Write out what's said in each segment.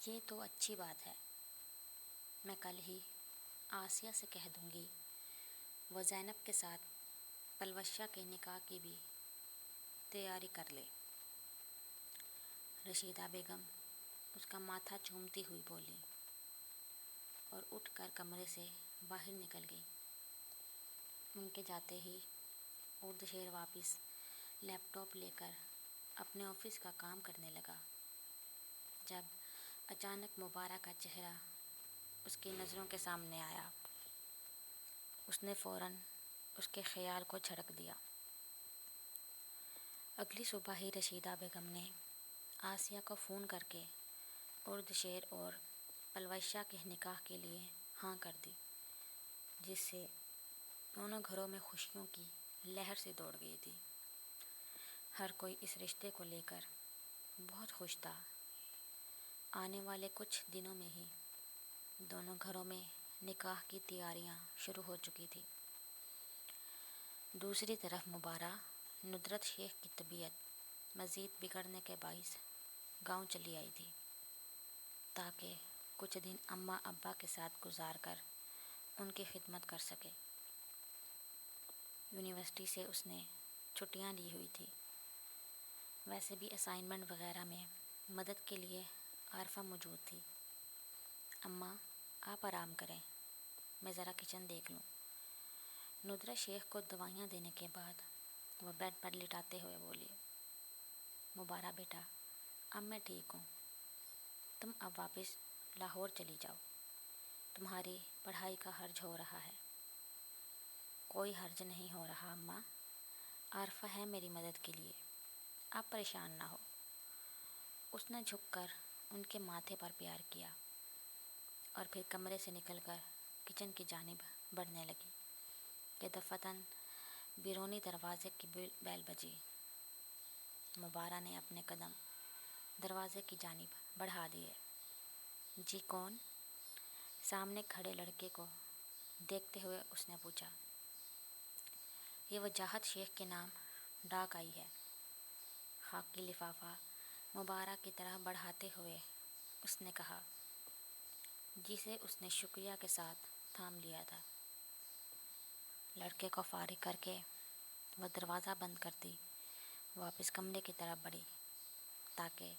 یہ تو اچھی بات ہے، میں کل ہی آسیہ سے کہہ دوں گی وہ زینب کے ساتھ پلوشہ کے نکاح کی بھی تیاری کر لے۔ رشیدہ بیگم اس کا ماتھا چومتی ہوئی بولی اور اٹھ کر کمرے سے باہر نکل گئی۔ ان کے جاتے ہی اردشیر واپس لیپ ٹاپ لے کر اپنے آفس کا کام کرنے لگا، جب اچانک مبارک کا چہرہ اس کی نظروں کے سامنے آیا۔ اس نے فوراً اس کے خیال کو جھڑک دیا۔ اگلی صبح ہی رشیدہ بیگم نے آسیہ کو فون کر کے اردشیر اور پلوشہ کے نکاح کے لیے ہاں کر دی، جس سے دونوں گھروں میں خوشیوں کی لہر سے دوڑ گئی تھی۔ ہر کوئی اس رشتے کو لے کر بہت خوش تھا۔ آنے والے کچھ دنوں میں ہی دونوں گھروں میں نکاح کی تیاریاں شروع ہو چکی تھی۔ دوسری طرف مبارہ ندرت شیخ کی طبیعت مزید بگڑنے کے باعث گاؤں چلی آئی تھی، تاکہ کچھ دن اماں ابا کے ساتھ گزار کر ان کی خدمت کر سکے۔ یونیورسٹی سے اس نے چھٹیاں لی ہوئی تھی۔ ویسے بھی اسائنمنٹ وغیرہ میں مدد کے لیے عارفہ موجود تھی۔ اماں آپ آرام کریں، میں ذرا کچن دیکھ لوں۔ ندرت شیخ کو دوائیاں دینے کے بعد وہ بیڈ پر لٹاتے ہوئے بولی، مبارہ بیٹا اب میں ٹھیک ہوں، تم اب واپس لاہور چلی جاؤ، تمہاری پڑھائی کا حرج ہو رہا ہے۔ کوئی حرج نہیں ہو رہا اماں، عارفہ ہے میری مدد کے لیے، آپ پریشان نہ ہو۔ اس نے جھک کر ان کے ماتھے پر پیار کیا اور پھر کمرے سے نکل کر کچن کی جانب بڑھنے لگی کہ دفعتاً بیرونی دروازے کی بیل بجی۔ مبارہ نے اپنے قدم دروازے کی جانب بڑھا دیے۔ جی کون؟ سامنے کھڑے لڑکے کو دیکھتے ہوئے اس نے پوچھا۔ یہ وجاہت شیخ کے نام ڈاک آئی ہے۔ خاکی لفافہ مبارہ کی طرف بڑھاتے ہوئے اس نے کہا، جسے اس نے شکریہ کے ساتھ تھام لیا تھا۔ لڑکے کو فارغ کر کے وہ دروازہ بند کرتی واپس کمرے کی طرف بڑھی تاکہ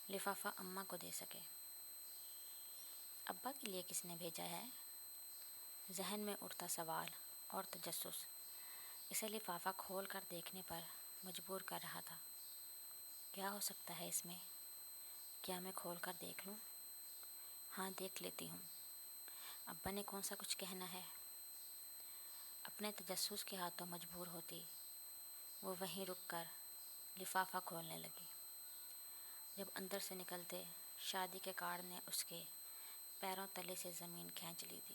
لفافہ اماں کو دے سکے۔ ابا کے لیے کس نے بھیجا ہے؟ ذہن میں اٹھتا سوال اور تجسس اسے لفافہ کھول کر دیکھنے پر مجبور کر رہا تھا۔ کیا ہو سکتا ہے اس میں؟ کیا میں کھول کر دیکھ لوں؟ ہاں دیکھ لیتی ہوں، ابا نے کون سا کچھ کہنا ہے؟ اپنے تجسس کے ہاتھوں مجبور ہوتی وہ وہیں رک کر لفافہ کھولنے لگی۔ جب اندر سے نکلتے شادی کے کارڈ نے اس کے پیروں تلے سے زمین کھینچ لی تھی۔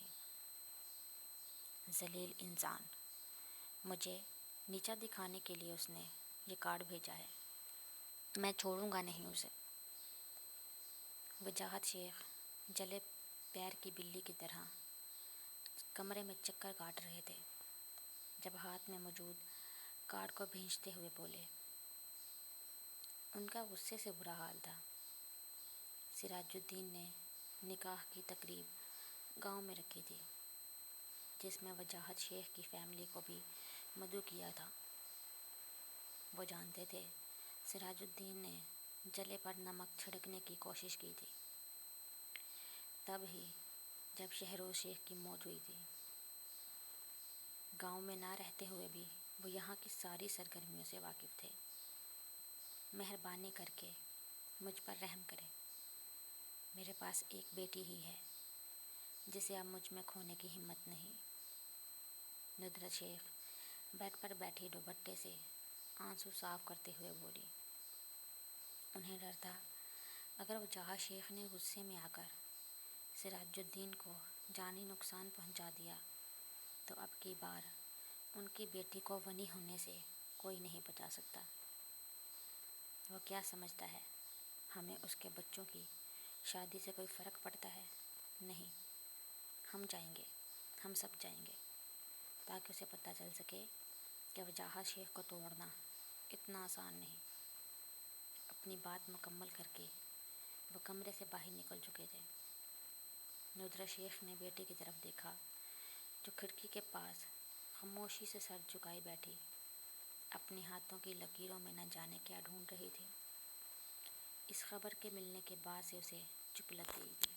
ذلیل انسان، مجھے نیچا دکھانے کے لیے اس نے یہ کارڈ بھیجا ہے، میں چھوڑوں گا نہیں اسے۔ وجاہت شیخ جلے پیر کی بلی کی طرح کمرے میں چکر کاٹ رہے تھے، جب ہاتھ میں موجود کارڈ کو بھینچتے ہوئے بولے۔ ان کا غصے سے برا حال تھا۔ سراج الدین نے نکاح کی تقریب گاؤں میں رکھی تھی، جس میں وجاہت شیخ کی فیملی کو بھی مدعو کیا تھا۔ وہ جانتے تھے سراج الدین نے جلے پر نمک چھڑکنے کی کوشش کی تھی، تب ہی جب شہروز شیخ کی موت ہوئی تھی۔ گاؤں میں نہ رہتے ہوئے بھی وہ یہاں کی ساری سرگرمیوں سے واقف تھے۔ مہربانی کر کے مجھ پر رحم کریں، میرے پاس ایک بیٹی ہی ہے جسے اب مجھ میں کھونے کی ہمت نہیں۔ ندرت شیخ بیڈ پر بیٹھی دوپٹے سے آنسو صاف کرتے ہوئے بولی۔ انہیں ڈر تھا اگر وجاہت شیخ نے غصے میں آ کر سراج الدین کو جانی نقصان پہنچا دیا تو اب کی بار ان کی بیٹی کو غنی ہونے سے کوئی نہیں بچا سکتا۔ وہ کیا سمجھتا ہے ہمیں اس کے بچوں کی شادی سے کوئی فرق پڑتا ہے؟ نہیں، ہم جائیں گے، ہم سب جائیں گے، تاکہ اسے پتہ چل سکے کہ وجاہت شیخ کو توڑنا اتنا آسان نہیں۔ اپنی بات مکمل کر کے وہ کمرے سے باہر نکل چکے تھے۔ ندرا شیخ نے بیٹے کی طرف دیکھا جو کھڑکی کے پاس خاموشی سے سر جھکائے بیٹھی اپنے ہاتھوں کی لکیروں میں نہ جانے کیا ڈھونڈ رہی تھی۔ اس خبر کے ملنے کے بعد سے اسے چپ لگ گئی تھی۔